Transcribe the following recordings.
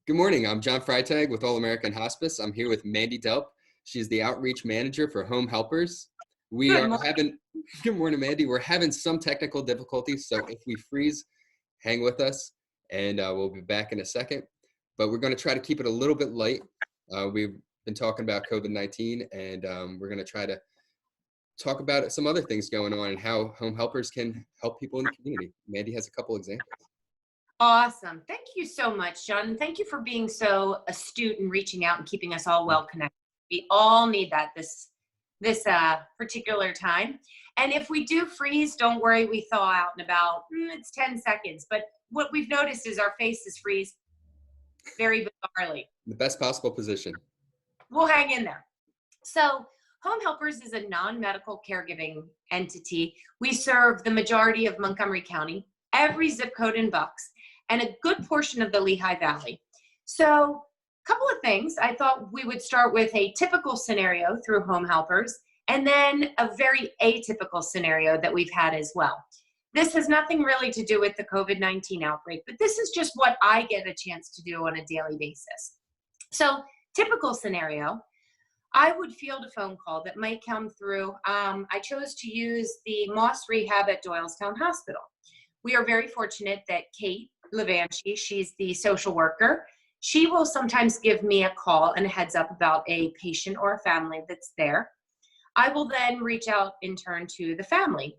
Good morning. I'm John Freitag with All American Hospice. I'm here with Mandy Delp. She's the outreach manager for Home Helpers. We Good are morning. having, good morning, Mandy. We're having some technical difficulties, so if we freeze, hang with us, and we'll be back in a second. But we're going to try to keep it a little bit light. We've been talking about COVID-19, and we're going to try to talk about some other things going on and how Home Helpers can help people in the community. Mandy has a couple examples. Awesome. Thank you so much, John. And thank you for being so astute and reaching out and keeping us all well connected. We all need that this particular time. And if we do freeze, don't worry, we thaw out in about it's 10 seconds. But what we've noticed is our faces freeze very bizarrely. The best possible position. We'll hang in there. So Home Helpers is a non-medical caregiving entity. We serve the majority of Montgomery County, every zip code in Bucks, and a good portion of the Lehigh Valley. So a couple of things. I thought we would start with a typical scenario through Home Helpers, and then a very atypical scenario that we've had as well. This has nothing really to do with the COVID-19 outbreak, but this is just what I get a chance to do on a daily basis. So typical scenario, I would field a phone call that might come through. I chose to use the Moss Rehab at Doylestown Hospital. We are very fortunate that Kate Levanchi, she's the social worker, she will sometimes give me a call and a heads up about a patient or a family that's there. I will then reach out in turn to the family.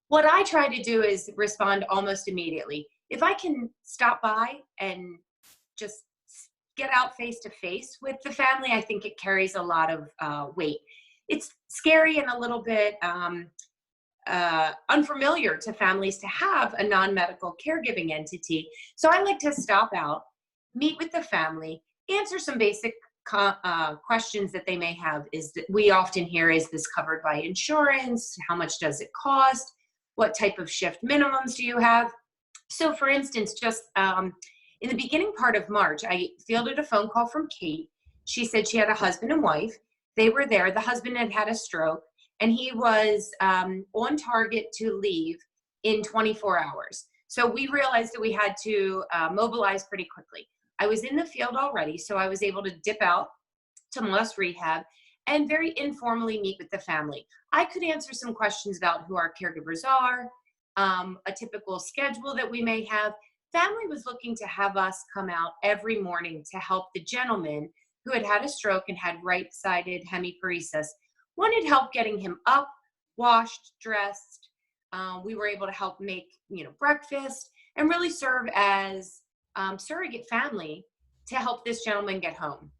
What I try to do is respond almost immediately. If I can stop by and just get out face to face with the family, I think it carries a lot of weight. It's scary and a little bit unfamiliar to families to have a non-medical caregiving entity. So I like to stop out, meet with the family, answer some basic questions that they may have. Is that we often hear, is this covered by insurance? How much does it cost? What type of shift minimums do you have? So for instance, just in the beginning part of March, I fielded a phone call from Kate. She said she had a husband and wife. They were there. The husband had had a stroke, and he was on target to leave in 24 hours. So we realized that we had to mobilize pretty quickly. I was in the field already, so I was able to dip out to Moss Rehab and very informally meet with the family. I could answer some questions about who our caregivers are, a typical schedule that we may have. Family was looking to have us come out every morning to help the gentleman who had had a stroke and had right-sided hemiparesis. Wanted help getting him up, washed, dressed. We were able to help make breakfast and really serve as surrogate family to help this gentleman get home.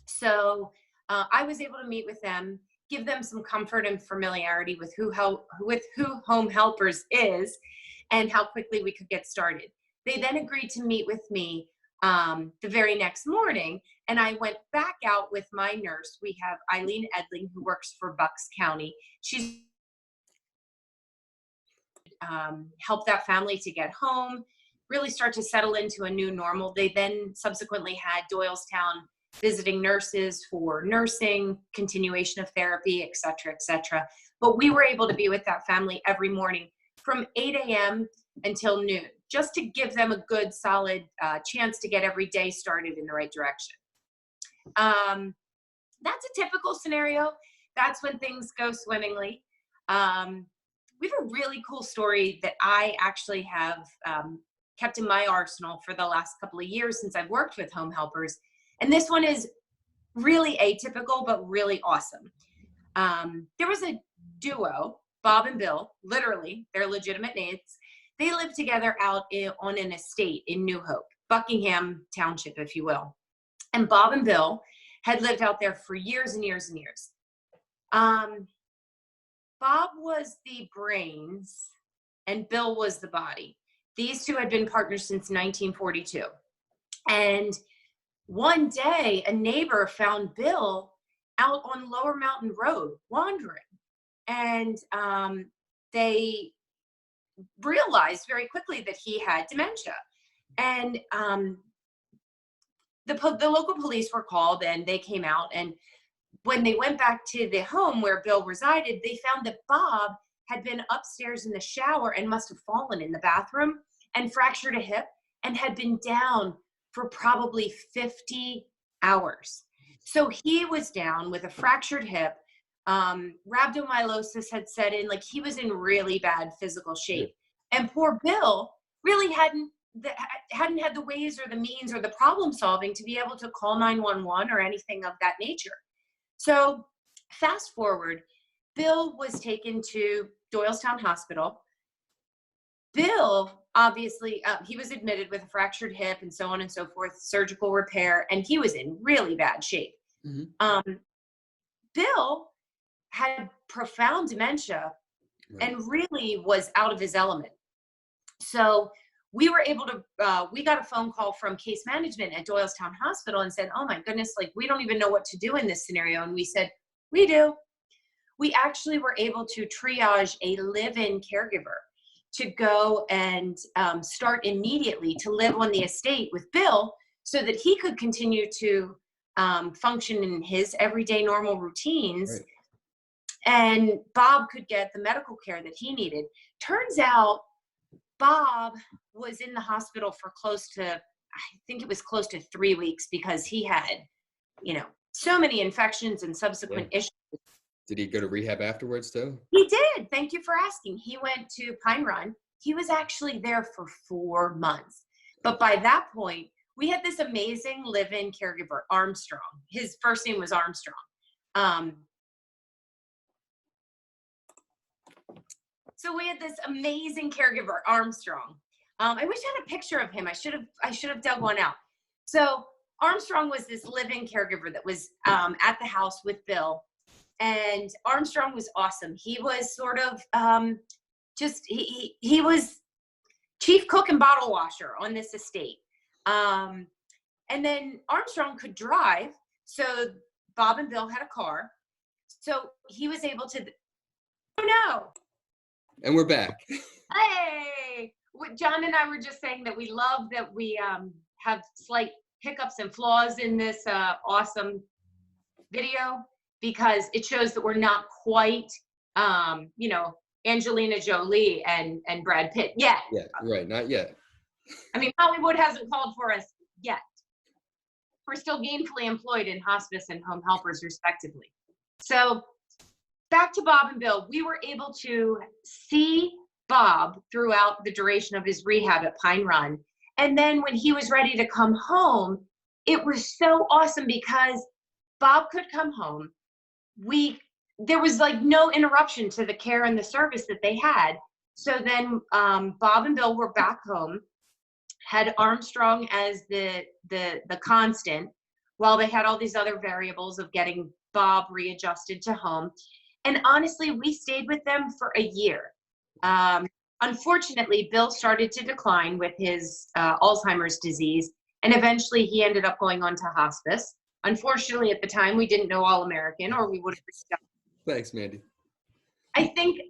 So I was able to meet with them, give them some comfort and familiarity with who Home Helpers is and how quickly we could get started. They then agreed to meet with me the very next morning, and I went back out with my nurse. We have Eileen Edling, who works for Bucks County. She's helped that family to get home, really start to settle into a new normal. They then subsequently had Doylestown visiting nurses for nursing, continuation of therapy, et cetera, et cetera. But we were able to be with that family every morning from 8 a.m. until noon, just to give them a good, solid chance to get every day started in the right direction. That's a typical scenario. That's when things go swimmingly. We have a really cool story that I actually have kept in my arsenal for the last couple of years since I've worked with Home Helpers. And this one is really atypical, but really awesome. There was a duo, Bob and Bill, literally, their legitimate names. They lived together out on an estate in New Hope, Buckingham Township, if you will. And Bob and Bill had lived out there for years and years and years. Bob was the brains and Bill was the body. These two had been partners since 1942. And one day, a neighbor found Bill out on Lower Mountain Road wandering. And they realized very quickly that he had dementia. And the local police were called and they came out. And when they went back to the home where Bill resided, they found that Bob had been upstairs in the shower and must have fallen in the bathroom and fractured a hip and had been down for probably 50 hours. So he was down with a fractured hip. Rhabdomyolysis had set in, like he was in really bad physical shape. And poor Bill really hadn't had the ways or the means or the problem solving to be able to call 911 or anything of that nature. So fast forward, Bill was taken to Doylestown Hospital. Bill, obviously, he was admitted with a fractured hip and so on and so forth, surgical repair, and he was in really bad shape. Bill had profound dementia and really was out of his element. So we were able to, we got a phone call from case management at Doylestown Hospital and said, oh my goodness, like we don't even know what to do in this scenario. And we said, we do. We actually were able to triage a live-in caregiver to go and start immediately to live on the estate with Bill so that he could continue to function in his everyday normal routines. Right. And Bob could get the medical care that he needed. Turns out Bob was in the hospital for close to, I think it was close to 3 weeks because he had, you know, so many infections and subsequent issues. Did he go to rehab afterwards too? He did. Thank you for asking. He went to Pine Run. He was actually there for 4 months. But by that point, we had this amazing live-in caregiver, Armstrong. His first name was Armstrong. So we had this amazing caregiver, Armstrong. I wish I had a picture of him. I should have dug one out. So Armstrong was this live-in caregiver that was at the house with Bill. And Armstrong was awesome. He was sort of he was chief cook and bottle washer on this estate. And then Armstrong could drive. So Bob and Bill had a car. So he was able to, oh no. And we're back. Hey, John and I were just saying that we love that we have slight hiccups and flaws in this awesome video because it shows that we're not quite, you know, Angelina Jolie and Brad Pitt yet. Yeah, right, not yet. I mean, Hollywood hasn't called for us yet. We're still gainfully employed in hospice and home helpers, respectively. So back to Bob and Bill, we were able to see Bob throughout the duration of his rehab at Pine Run. And then when he was ready to come home, it was so awesome because Bob could come home. There was like no interruption to the care and the service that they had. So then Bob and Bill were back home, had Armstrong as the constant, while they had all these other variables of getting Bob readjusted to home. And honestly, we stayed with them for a year. Unfortunately, Bill started to decline with his Alzheimer's disease, and eventually he ended up going on to hospice. Unfortunately, at the time, we didn't know All American, or we would have reached out. Thanks, Mandy. I think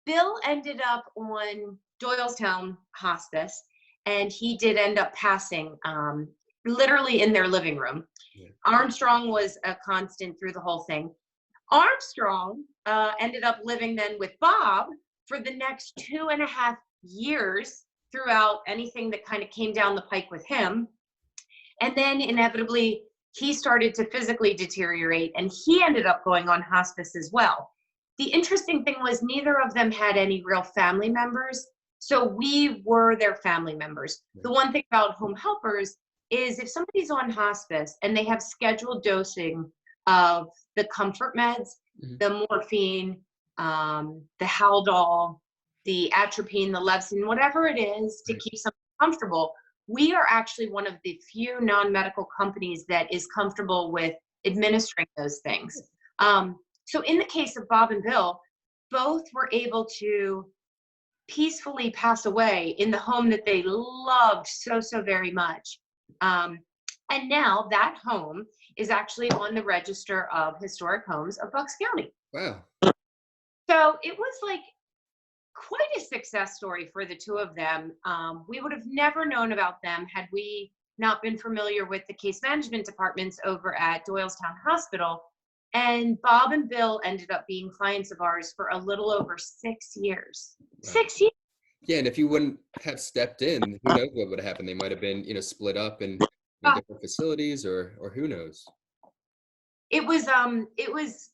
Bill ended up on Doylestown Hospice, and he did end up passing literally in their living room. Yeah. Armstrong was a constant through the whole thing. Armstrong ended up living then with Bob for the next 2.5 years throughout anything that kind of came down the pike with him. And then inevitably, he started to physically deteriorate, and he ended up going on hospice as well. The interesting thing was neither of them had any real family members, so we were their family members. The one thing about home helpers is if somebody's on hospice and they have scheduled dosing of the comfort meds, the morphine, the Haldol, the atropine, the Levsin, whatever it is to keep somebody comfortable, we are actually one of the few non-medical companies that is comfortable with administering those things. So in the case of Bob and Bill, both were able to peacefully pass away in the home that they loved so, so very much. And now that home is actually on the Register of Historic Homes of Bucks County. Wow. So it was like quite a success story for the two of them. We would have never known about them had we not been familiar with the case management departments over at Doylestown Hospital. And Bob and Bill ended up being clients of ours for a little over 6 years. Wow. 6 years. Yeah, and if you wouldn't have stepped in, who knows what would have happened? They might have been, split up in Uh, different facilities, or who knows? it was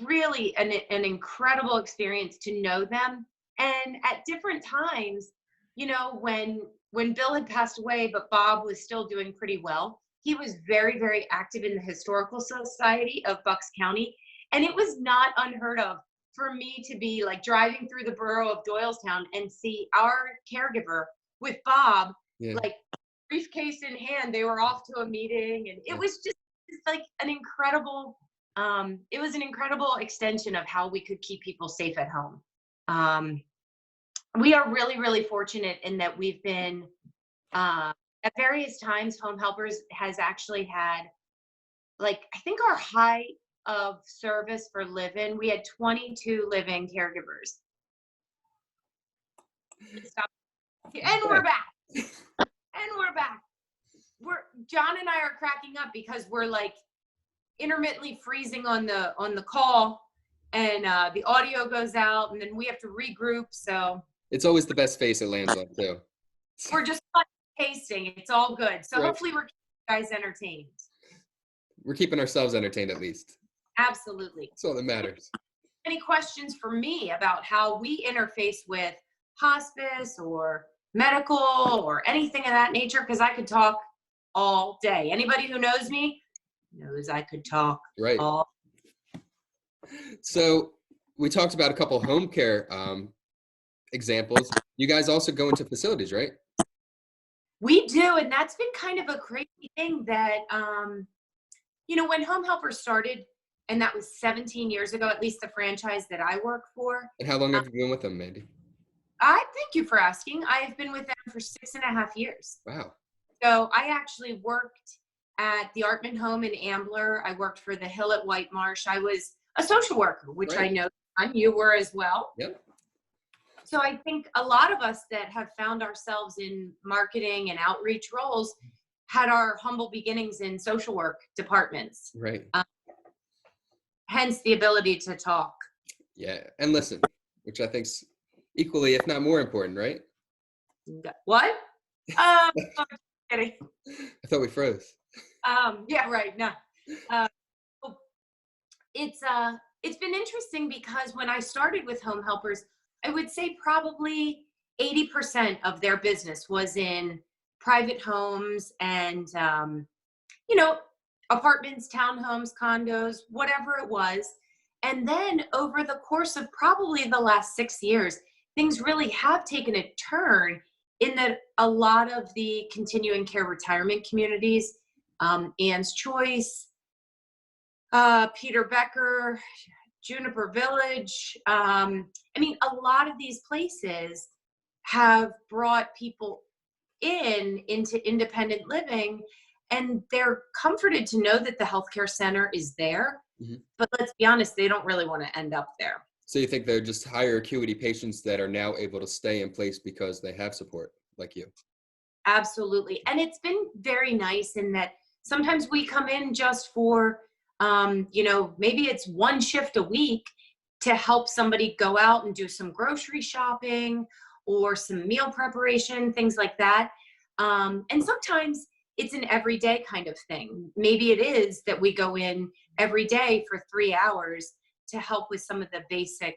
really an incredible experience to know them. And at different times, when Bill had passed away, but Bob was still doing pretty well, he was very, very active in the Historical Society of Bucks County. And it was not unheard of for me to be like driving through the borough of Doylestown and see our caregiver with Bob, Yeah, like briefcase in hand. They were off to a meeting, and it yeah. was just like an incredible it was an incredible extension of how we could keep people safe at home. um, we are really, really fortunate in that we've been at various times, Home Helpers has actually had, like, I think our height of service for live-in, we had 22 live-in caregivers. Stop. And we're back. And we're back. John and I are cracking up because we're like intermittently freezing on the call, and the audio goes out, and then we have to regroup. So It's always the best face it lands on too. we're just tasting. It's all good. So Right. hopefully we're keeping you guys entertained. We're keeping ourselves entertained at least. Absolutely. That's all that matters. Any questions for me about how we interface with hospice or medical or anything of that nature? Because I could talk all day. Anybody who knows me knows I could talk Right. all. So we talked about a couple home care examples. You guys also go into facilities, right? We do, and that's been kind of a crazy thing that, when Home Helper started, and that was 17 years ago, at least the franchise that I work for. And how long have you been with them, Mandy? I thank you for asking. I have been with them for 6.5 years. Wow. So I actually worked at the Artman home in Ambler. I worked for the Hill at White Marsh. I was a social worker, which Right. I know you were as well. Yep. So I think a lot of us that have found ourselves in marketing and outreach roles had our humble beginnings in social work departments. Right. Hence the ability to talk. Yeah, and listen, which I think's equally, if not more important, right? What? I'm kidding. I thought we froze. Yeah, right. No. It's been interesting because when I started with Home Helpers, I would say probably 80% of their business was in private homes and apartments, townhomes, condos, whatever it was. And then over the course of probably the last 6 years, things really have taken a turn in that a lot of the continuing care retirement communities, Ann's Choice, Peter Becker, Juniper Village. A lot of these places have brought people into independent living, and they're comforted to know that the healthcare center is there. Mm-hmm. But let's be honest, they don't really want to end up there. So you think they're just higher acuity patients that are now able to stay in place because they have support like you? Absolutely. And it's been very nice in that sometimes we come in just for, maybe it's one shift a week to help somebody go out and do some grocery shopping or some meal preparation, things like that. And sometimes it's an everyday kind of thing. Maybe it is that we go in every day for 3 hours to help with some of the basic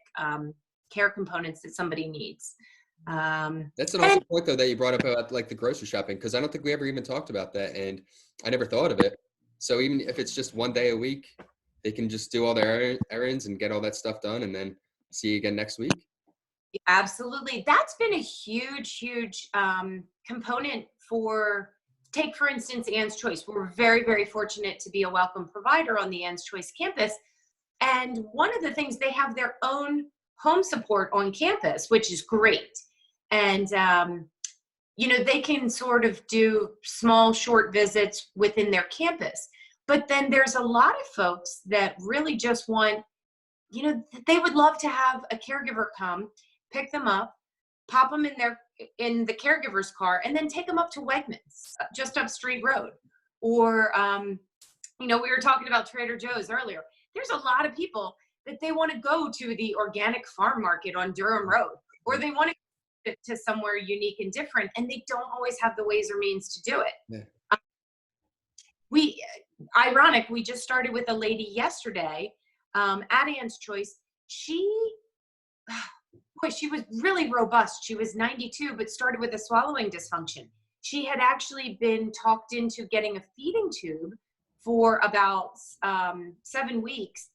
care components that somebody needs. That's an awesome point, though, that you brought up about like the grocery shopping, because I don't think we ever even talked about that, and I never thought of it. So even if it's just one day a week, they can just do all their errands and get all that stuff done, and then see you again next week. Absolutely. That's been a huge, huge component take for instance, Ann's Choice. We're very, very fortunate to be a welcome provider on the Ann's Choice campus. And one of the things, they have their own home support on campus, which is great. And, they can sort of do small, short visits within their campus. But then there's a lot of folks that really just want, they would love to have a caregiver come, pick them up, pop them in the caregiver's car, and then take them up to Wegmans, just up Street Road. Or, we were talking about Trader Joe's earlier. There's a lot of people that they want to go to the organic farm market on Durham Road, or they want to to somewhere unique and different, and they don't always have the ways or means to do it. Yeah. We just started with a lady yesterday at Ann's Choice. She was really robust. She was 92, but started with a swallowing dysfunction. She had actually been talked into getting a feeding tube for about 7 weeks.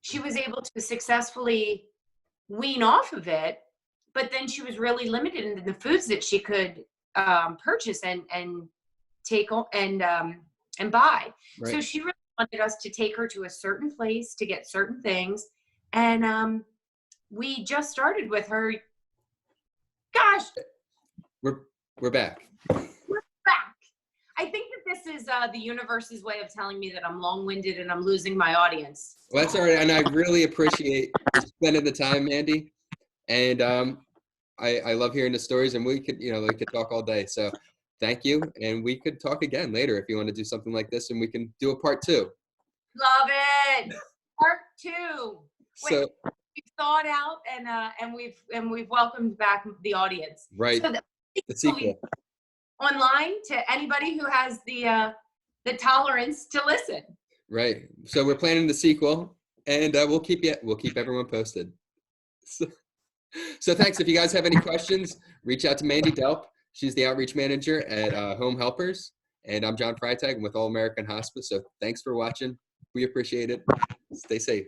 She was able to successfully wean off of it, but then she was really limited in the foods that she could purchase and take and buy. Right. So she really wanted us to take her to a certain place to get certain things, and we just started with her. Gosh, we're back. we're back. I think that this is the universe's way of telling me that I'm long-winded and I'm losing my audience. Well, that's all right, and I really appreciate spending the time, Mandy. And I love hearing the stories, and we could talk all day. So thank you, and we could talk again later if you want to do something like this, and we can do a part 2. Love it. Part 2. Wait, So we've thawed out and we've welcomed back the audience. right, So the sequel. Online to anybody who has the tolerance to listen. Right. So we're planning the sequel, and we'll keep everyone posted. So thanks. If you guys have any questions, reach out to Mandy Delp. She's the outreach manager at Home Helpers, and I'm John Freitag with All American Hospice. So thanks for watching. We appreciate it. Stay safe.